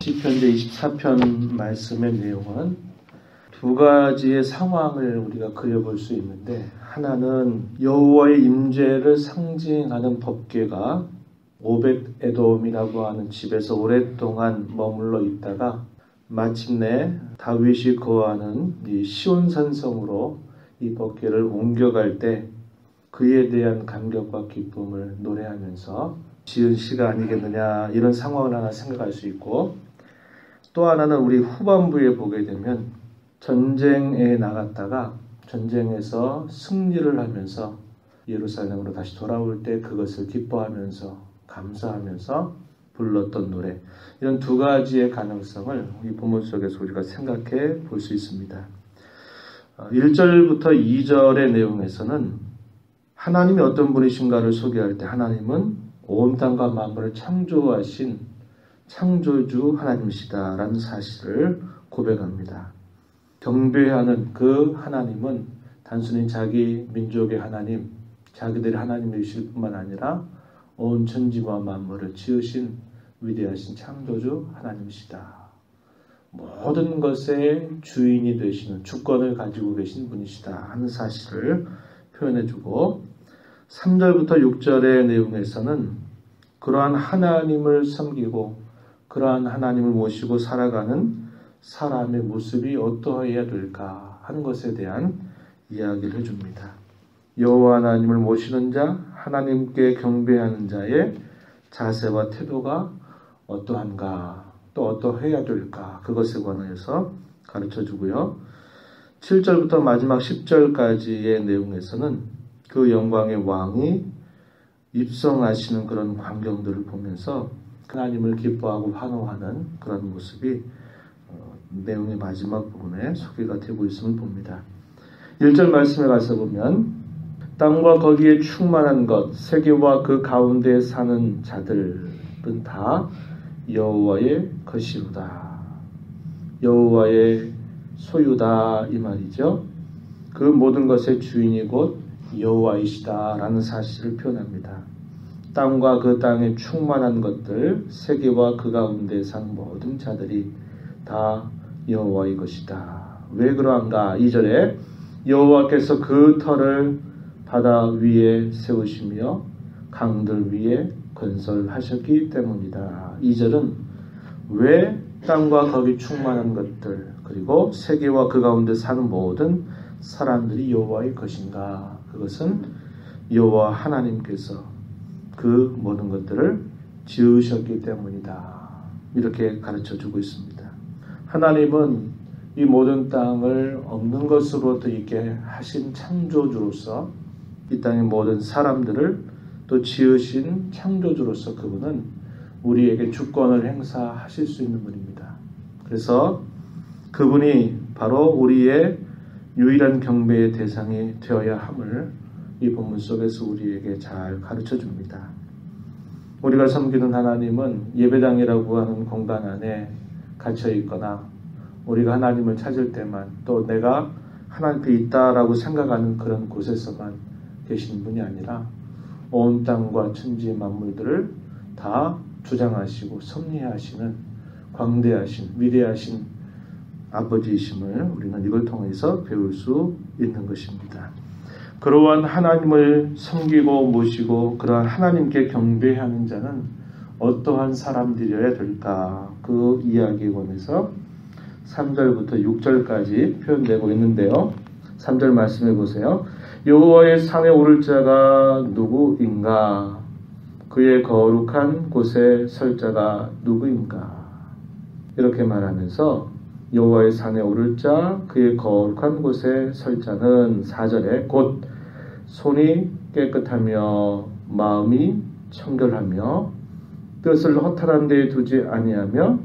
시편 제24편 말씀의 내용은 두 가지의 상황을 우리가 그려볼 수 있는데, 하나는 여호와의 임재를 상징하는 법궤가 오벳에돔이라고 하는 집에서 오랫동안 머물러 있다가 마침내 다윗이 거하는 이 시온산성으로 이 법궤를 옮겨갈 때 그에 대한 감격과 기쁨을 노래하면서 지은 시가 아니겠느냐, 이런 상황을 하나 생각할 수 있고, 또 하나는 우리 후반부에 보게 되면 전쟁에 나갔다가 전쟁에서 승리를 하면서 예루살렘으로 다시 돌아올 때 그것을 기뻐하면서 감사하면서 불렀던 노래, 이런 두 가지의 가능성을 이 본문 속에서 우리가 생각해 볼 수 있습니다. 1절부터 2절의 내용에서는 하나님이 어떤 분이신가를 소개할 때 하나님은 온 땅과 만물을 창조하신 창조주 하나님이시다라는 사실을 고백합니다. 경배하는 그 하나님은 단순히 자기 민족의 하나님, 자기들의 하나님이실 뿐만 아니라 온 천지와 만물을 지으신 위대하신 창조주 하나님이시다. 모든 것의 주인이 되시는, 주권을 가지고 계신 분이시다 하는 사실을 표현해주고, 3절부터 6절의 내용에서는 그러한 하나님을 섬기고 그러한 하나님을 모시고 살아가는 사람의 모습이 어떠해야 될까 하는 것에 대한 이야기를 해줍니다. 여호와 하나님을 모시는 자, 하나님께 경배하는 자의 자세와 태도가 어떠한가, 또 어떠해야 될까, 그것에 관해서 가르쳐주고요. 7절부터 마지막 10절까지의 내용에서는 그 영광의 왕이 입성하시는 그런 광경들을 보면서 하나님을 기뻐하고 환호하는 그런 모습이 내용의 마지막 부분에 소개가 되고 있음을 봅니다. 1절 말씀에 가서 보면 땅과 거기에 충만한 것, 세계와 그 가운데 사는 자들은 다 여호와의 것이로다. 여호와의 소유다, 이 말이죠. 그 모든 것의 주인이 곧 여호와이시다라는 사실을 표현합니다. 땅과 그 땅에 충만한 것들, 세계와 그 가운데 산 모든 자들이 다 여호와의 것이다. 왜 그러한가? 2절에 여호와께서 그 터를 바다 위에 세우시며 강들 위에 건설하셨기 때문이다. 2절은 왜 땅과 거기 충만한 것들, 그리고 세계와 그 가운데 사는 모든 사람들이 여호와의 것인가? 그것은 여호와 하나님께서 그 모든 것들을 지으셨기 때문이다. 이렇게 가르쳐주고 있습니다. 하나님은 이 모든 땅을 없는 것으로부터 있게 하신 창조주로서 이 땅의 모든 사람들을 또 지으신 창조주로서 그분은 우리에게 주권을 행사하실 수 있는 분입니다. 그래서 그분이 바로 우리의 유일한 경배의 대상이 되어야 함을 이 본문 속에서 우리에게 잘 가르쳐 줍니다. 우리가 섬기는 하나님은 예배당이라고 하는 공간 안에 갇혀 있거나 우리가 하나님을 찾을 때만, 또 내가 하나님께 있다라고 생각하는 그런 곳에서만 계신 분이 아니라 온 땅과 천지 만물들을 다 주장하시고 섭리하시는 광대하신 위대하신 아버지이심을 우리는 이걸 통해서 배울 수 있는 것입니다. 그러한 하나님을 섬기고 모시고 그러한 하나님께 경배하는 자는 어떠한 사람들이어야 될까? 그 이야기에 관해서 3절부터 6절까지 표현되고 있는데요. 3절 말씀해 보세요. 여호와의 산에 오를 자가 누구인가? 그의 거룩한 곳에 설 자가 누구인가? 이렇게 말하면서 여호와의 산에 오를 자, 그의 거룩한 곳에 설 자는 4절에 곧 손이 깨끗하며 마음이 청결하며 뜻을 허탈한 데에 두지 아니하며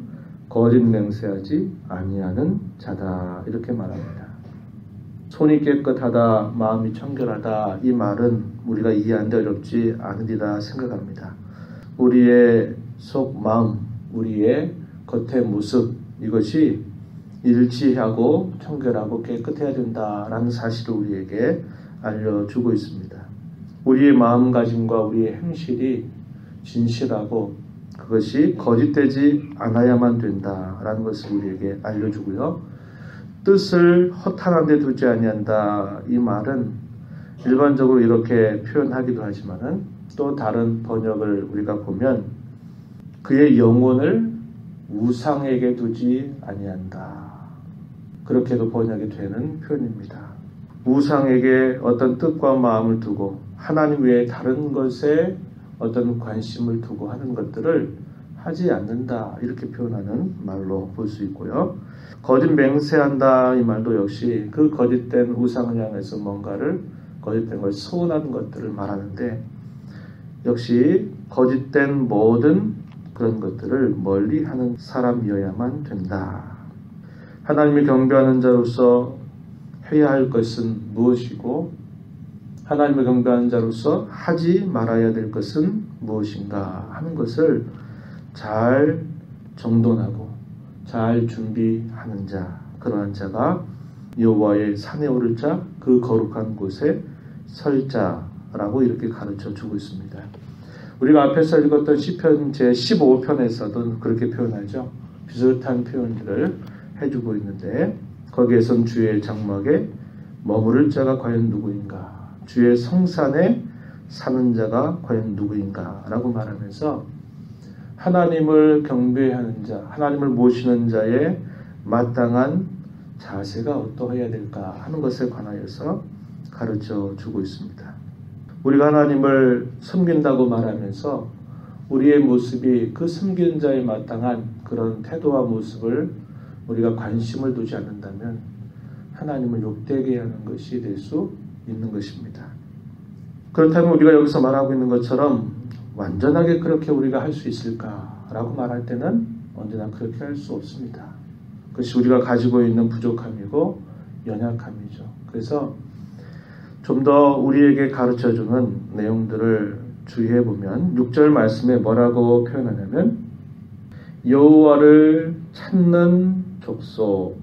거짓 맹세하지 아니하는 자다. 이렇게 말합니다. 손이 깨끗하다, 마음이 청결하다, 이 말은 우리가 이해하는데 어렵지 않으리라 생각합니다. 우리의 속 마음, 우리의 겉의 모습, 이것이 일치하고 청결하고 깨끗해야 된다라는 사실을 우리에게 알려주고 있습니다. 우리의 마음가짐과 우리의 행실이 진실하고 그것이 거짓되지 않아야만 된다라는 것을 우리에게 알려주고요. 뜻을 허탄한 데 두지 아니한다. 이 말은 일반적으로 이렇게 표현하기도 하지만은 또 다른 번역을 우리가 보면 그의 영혼을 우상에게 두지 아니한다. 그렇게도 번역이 되는 표현입니다. 우상에게 어떤 뜻과 마음을 두고 하나님 외에 다른 것에 어떤 관심을 두고 하는 것들을 하지 않는다. 이렇게 표현하는 말로 볼 수 있고요. 거짓 맹세한다. 이 말도 역시 그 거짓된 우상을 향해서 뭔가를 거짓된 걸 소원하는 것들을 말하는데 역시 거짓된 모든 그런 것들을 멀리하는 사람이어야만 된다. 하나님을 경배하는 자로서 해야 할 것은 무엇이고 하나님을 경배하는 자로서 하지 말아야 될 것은 무엇인가 하는 것을 잘 정돈하고 잘 준비하는 자, 그러한 자가 여호와의 산에 오를 자, 그 거룩한 곳에 설 자라고 이렇게 가르쳐 주고 있습니다. 우리가 앞에서 읽었던 시편 제15편에서도 그렇게 표현하죠. 비슷한 표현들을 해주고 있는데 거기에선 주의 장막에 머무를 자가 과연 누구인가, 주의 성산에 사는 자가 과연 누구인가 라고 말하면서 하나님을 경배하는 자, 하나님을 모시는 자의 마땅한 자세가 어떠해야 될까 하는 것에 관하여서 가르쳐 주고 있습니다. 우리가 하나님을 섬긴다고 말하면서 우리의 모습이 그 섬기는 자에 마땅한 그런 태도와 모습을 우리가 관심을 두지 않는다면 하나님을 욕되게 하는 것이 될 수 있는 것입니다. 그렇다면 우리가 여기서 말하고 있는 것처럼 완전하게 그렇게 우리가 할 수 있을까라고 말할 때는 언제나 그렇게 할 수 없습니다. 그것이 우리가 가지고 있는 부족함이고 연약함이죠. 그래서 좀 더 우리에게 가르쳐주는 내용들을 주의해 보면 6절 말씀에 뭐라고 표현하냐면 여호와를 찾는 족속,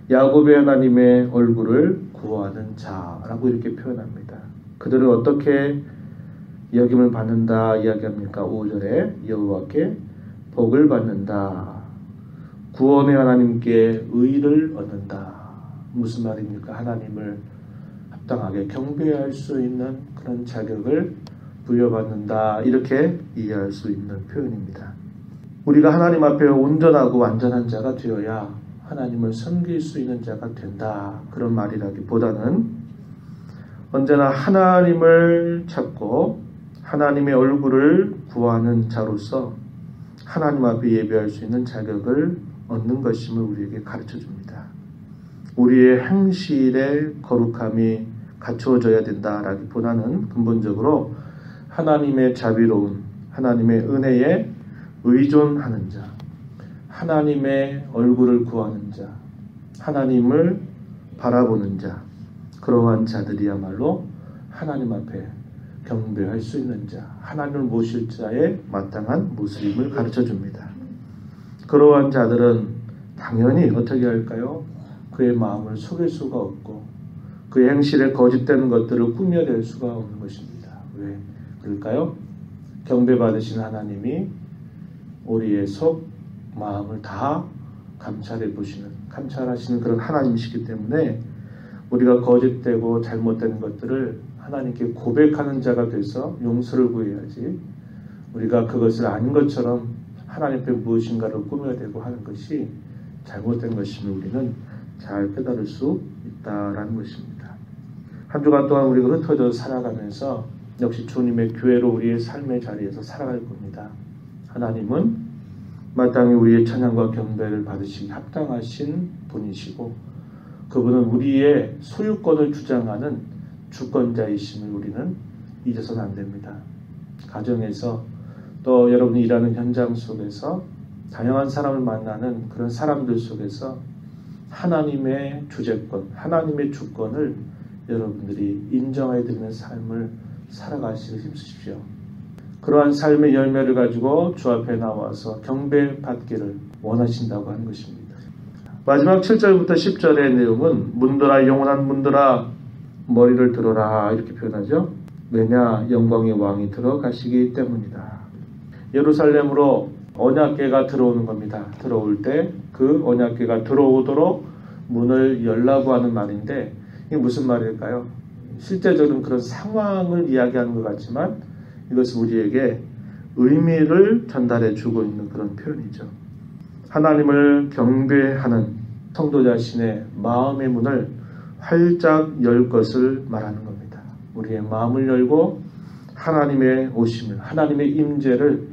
야곱의 하나님의 얼굴을 구하는 자라고 이렇게 표현합니다. 그들은 어떻게 여김을 받는다 이야기합니까? 5절에 여호와께 복을 받는다. 구원의 하나님께 의를 얻는다. 무슨 말입니까? 하나님을 합당하게 경배할 수 있는 그런 자격을 부여받는다. 이렇게 이해할 수 있는 표현입니다. 우리가 하나님 앞에 온전하고 완전한 자가 되어야 하나님을 섬길 수 있는 자가 된다. 그런 말이라기보다는 언제나 하나님을 찾고 하나님의 얼굴을 구하는 자로서 하나님 앞에 예배할 수 있는 자격을 얻는 것임을 우리에게 가르쳐 줍니다. 우리의 행실의 거룩함이 갖추어져야 된다라기보다는 근본적으로 하나님의 자비로운 하나님의 은혜에 의존하는 자, 하나님의 얼굴을 구하는 자, 하나님을 바라보는 자, 그러한 자들이야말로 하나님 앞에 경배할 수 있는 자, 하나님을 모실 자의 마땅한 모습임을 가르쳐 줍니다. 그러한 자들은 당연히 어떻게 할까요? 그의 마음을 속일 수가 없고 그의 행실에 거짓되는 것들을 꾸며낼 수가 없는 것입니다. 왜 그럴까요? 경배받으신 하나님이 우리의 속 마음을 다 감찰해 보시는, 감찰하시는 그런 하나님이시기 때문에 우리가 거짓되고 잘못된 것들을 하나님께 고백하는 자가 돼서 용서를 구해야지, 우리가 그것을 아닌 것처럼 하나님 앞에 무엇인가를 꾸며대고 하는 것이 잘못된 것임을 우리는 잘 깨달을 수 있다라는 것입니다. 한 주간 동안 우리가 흩어져 살아가면서 역시 주님의 교회로 우리의 삶의 자리에서 살아갈 겁니다. 하나님은 마땅히 우리의 찬양과 경배를 받으시기 합당하신 분이시고 그분은 우리의 소유권을 주장하는 주권자이심을 우리는 잊어서는 안 됩니다. 가정에서 또 여러분이 일하는 현장 속에서 다양한 사람을 만나는 그런 사람들 속에서 하나님의 주재권, 하나님의 주권을 여러분들이 인정해 드리는 삶을 살아가시기 힘쓰십시오. 그러한 삶의 열매를 가지고 주 앞에 나와서 경배받기를 원하신다고 하는 것입니다. 마지막 7절부터 10절의 내용은 문들아 영원한 문들아 머리를 들어라 이렇게 표현하죠. 왜냐 영광의 왕이 들어가시기 때문이다. 예루살렘으로 언약궤가 들어오는 겁니다. 들어올 때 그 언약궤가 들어오도록 문을 열라고 하는 말인데 이게 무슨 말일까요? 실제적으로는 그런 상황을 이야기하는 것 같지만 이것은 우리에게 의미를 전달해 주고 있는 그런 표현이죠. 하나님을 경배하는 성도 자신의 마음의 문을 활짝 열 것을 말하는 겁니다. 우리의 마음을 열고 하나님의 오심을, 하나님의 임재를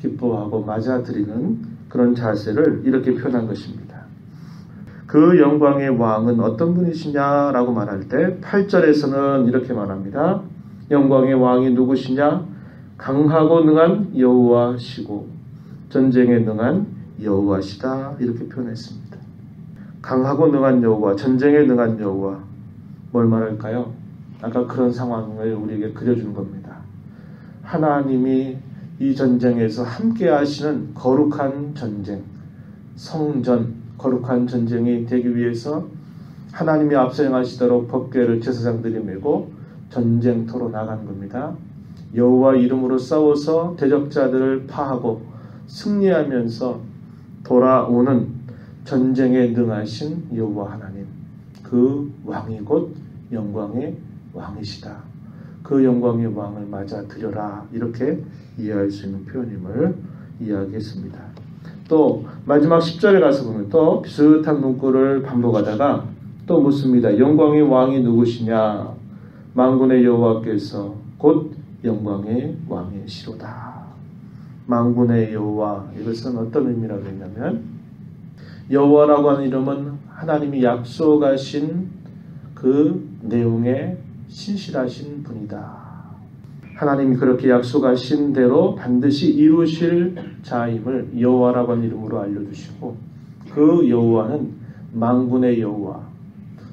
기뻐하고 맞아들이는 그런 자세를 이렇게 표현한 것입니다. 그 영광의 왕은 어떤 분이시냐라고 말할 때 8절에서는 이렇게 말합니다. 영광의 왕이 누구시냐? 강하고 능한 여호와시고 전쟁에 능한 여호와시다. 이렇게 표현했습니다. 강하고 능한 여호와, 전쟁에 능한 여호와. 뭘 말할까요? 아까 그런 상황을 우리에게 그려주는 겁니다. 하나님이 이 전쟁에서 함께 하시는 거룩한 전쟁, 성전, 거룩한 전쟁이 되기 위해서 하나님이 앞서 행하시도록 법궤를 제사장들이 메고 전쟁터로 나가는 겁니다. 여호와 이름으로 싸워서 대적자들을 파하고 승리하면서 돌아오는 전쟁에 능하신 여호와 하나님, 그 왕이 곧 영광의 왕이시다. 그 영광의 왕을 맞아 드려라. 이렇게 이해할 수 있는 표현임을 이야기했습니다. 또 마지막 10절에 가서 보면 또 비슷한 문구를 반복하다가 또 묻습니다. 영광의 왕이 누구시냐? 만군의 여호와께서 곧 영광의 왕이시로다. 만군의 여호와, 이것은 어떤 의미라고 했냐면 여호와라고 하는 이름은 하나님이 약속하신 그 내용에 신실하신 분이다. 하나님이 그렇게 약속하신 대로 반드시 이루실 자임을 여호와라고 하는 이름으로 알려주시고 그 여호와는 만군의 여호와,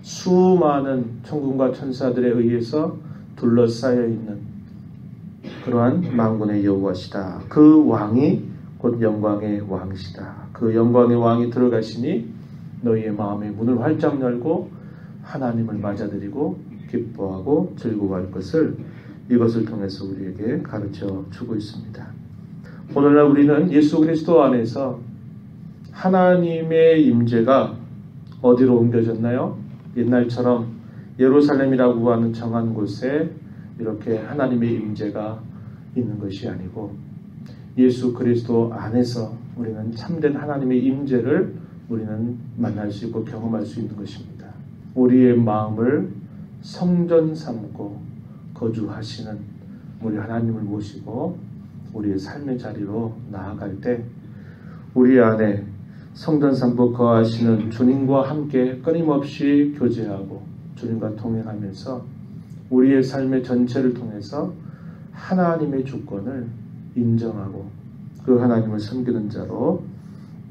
수많은 천군과 천사들에 의해서 둘러싸여 있는 그러한 만군의 여호와시다. 그 왕이 곧 영광의 왕이시다. 그 영광의 왕이 들어가시니 너희의 마음의 문을 활짝 열고 하나님을 맞아들이고 기뻐하고 즐거워할 것을 이것을 통해서 우리에게 가르쳐 주고 있습니다. 오늘날 우리는 예수 그리스도 안에서 하나님의 임재가 어디로 옮겨졌나요? 옛날처럼 예루살렘이라고 하는 정한 곳에 이렇게 하나님의 임재가 있는 것이 아니고 예수 그리스도 안에서 우리는 참된 하나님의 임재를 우리는 만날 수 있고 경험할 수 있는 것입니다. 우리의 마음을 성전 삼고 거주하시는 우리 하나님을 모시고 우리의 삶의 자리로 나아갈 때 우리 안에 성전 삼고 거하시는 주님과 함께 끊임없이 교제하고 주님과 동행하면서 우리의 삶의 전체를 통해서 하나님의 주권을 인정하고 그 하나님을 섬기는 자로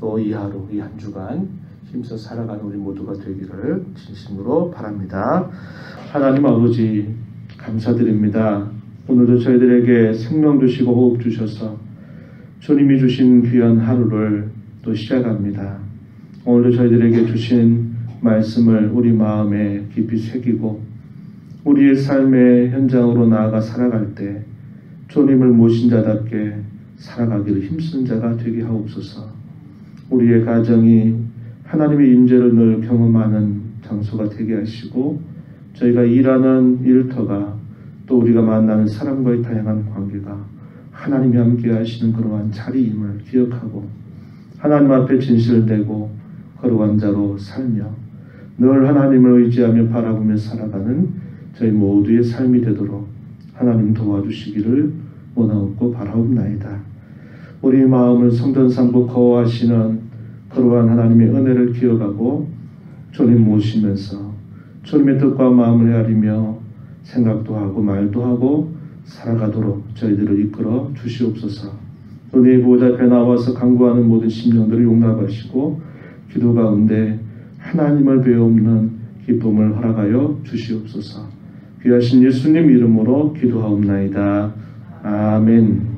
또 이 하루, 이 한 주간 힘써 살아가는 우리 모두가 되기를 진심으로 바랍니다. 하나님 아버지 감사드립니다. 오늘도 저희들에게 생명 주시고 호흡 주셔서 주님이 주신 귀한 하루를 또 시작합니다. 오늘도 저희들에게 주신 말씀을 우리 마음에 깊이 새기고 우리의 삶의 현장으로 나아가 살아갈 때 주님을 모신 자답게 살아가기를 힘쓰는 자가 되게 하옵소서. 우리의 가정이 하나님의 임재를 늘 경험하는 장소가 되게 하시고 저희가 일하는 일터가 또 우리가 만나는 사람과의 다양한 관계가 하나님이 함께 하시는 그러한 자리임을 기억하고 하나님 앞에 진실되고 거룩한 자로 살며 늘 하나님을 의지하며 바라보며 살아가는 저희 모두의 삶이 되도록 하나님 도와주시기를 원하옵고 바라옵나이다. 우리 마음을 성전 삼고 거하시는 그러한 하나님의 은혜를 기억하고 주님 모시면서 주님의 뜻과 마음을 헤아리며 생각도 하고 말도 하고 살아가도록 저희들을 이끌어 주시옵소서. 은혜의 보호자 앞에 나와서 간구하는 모든 심령들을 용납하시고 기도 가운데 하나님을 배우는 기쁨을 허락하여 주시옵소서. 귀하신 예수님 이름으로 기도하옵나이다. 아멘.